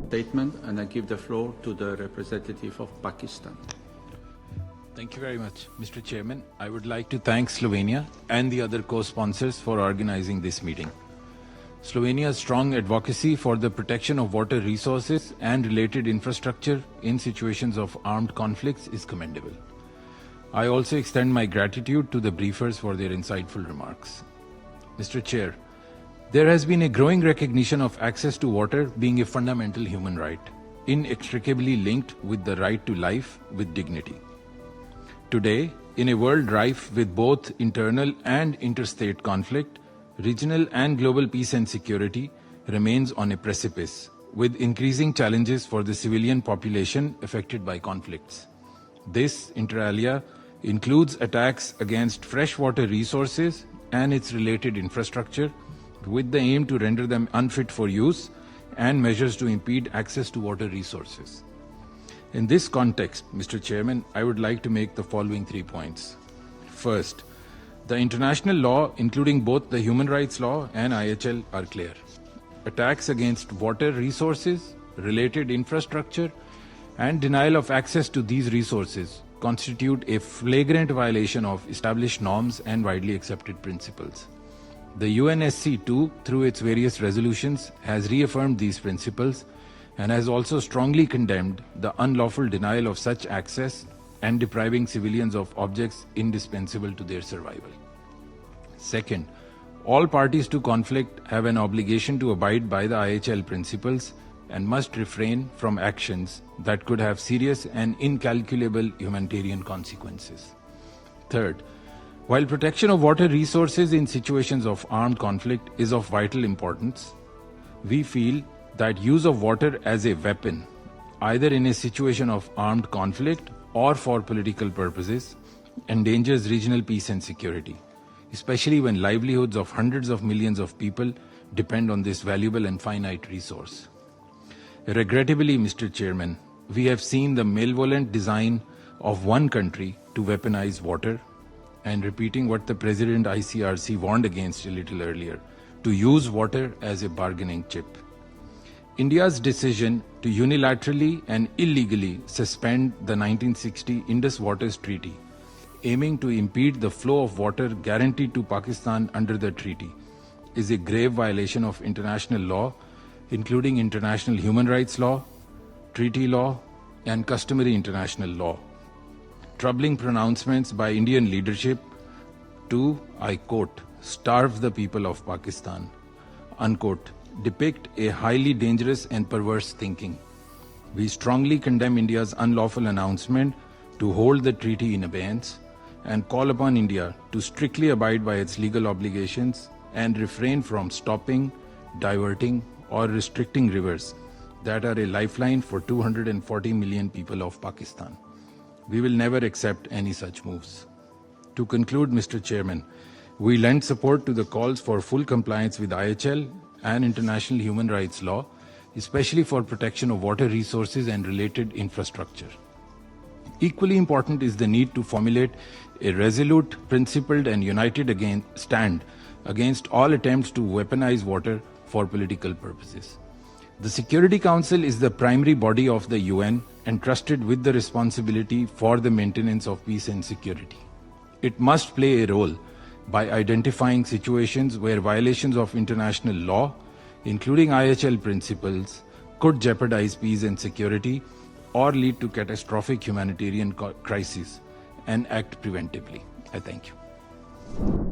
statement, and I give the floor to the representative of Pakistan. Thank you very much, Mr. Chairman. I would like to thank Slovenia and the other co-sponsors for organizing this meeting. Slovenia's strong advocacy for the protection of water resources and related infrastructure in situations of armed conflicts is commendable. I also extend my gratitude to the briefers for their insightful remarks. Mr. Chair, there has been a growing recognition of access to water being a fundamental human right, inextricably linked with the right to life with dignity. Today, in a world rife with both internal and interstate conflict, regional and global peace and security remains on a precipice, with increasing challenges for the civilian population affected by conflicts. This, inter alia, includes attacks against freshwater resources and its related infrastructure, with the aim to render them unfit for use and measures to impede access to water resources. In this context, Mr. Chairman, I would like to make the following 3 points. First, the international law, including both the human rights law and IHL, are clear. Attacks against water resources, related infrastructure, and denial of access to these resources constitute a flagrant violation of established norms and widely accepted principles. The UNSC too, through its various resolutions, has reaffirmed these principles and has also strongly condemned the unlawful denial of such access and depriving civilians of objects indispensable to their survival. Second, all parties to conflict have an obligation to abide by the IHL principles and must refrain from actions that could have serious and incalculable humanitarian consequences. Third, while protection of water resources in situations of armed conflict is of vital importance, we feel that use of water as a weapon, either in a situation of armed conflict or for political purposes, endangers regional peace and security, especially when livelihoods of hundreds of millions of people depend on this valuable and finite resource. Regrettably, Mr. Chairman, we have seen the malevolent design of one country to weaponize water, and repeating what the President ICRC warned against a little earlier, to use water as a bargaining chip. India's decision to unilaterally and illegally suspend the 1960 Indus Waters Treaty, aiming to impede the flow of water guaranteed to Pakistan under the treaty, is a grave violation of international law, including international human rights law, treaty law, and customary international law. Troubling pronouncements by Indian leadership to, I quote, starve the people of Pakistan, unquote, depict a highly dangerous and perverse thinking. We strongly condemn India's unlawful announcement to hold the treaty in abeyance and call upon India to strictly abide by its legal obligations and refrain from stopping, diverting, or restricting rivers that are a lifeline for 240 million people of Pakistan. We will never accept any such moves. To conclude, Mr. Chairman, we lend support to the calls for full compliance with IHL and international human rights law, especially for protection of water resources and related infrastructure. Equally important is the need to formulate a resolute, principled, and united stand against all attempts to weaponize water for political purposes. The Security Council is the primary body of the UN entrusted with the responsibility for the maintenance of peace and security. It must play a role by identifying situations where violations of international law, including IHL principles, could jeopardize peace and security or lead to catastrophic humanitarian crises, and act preventively. I thank you.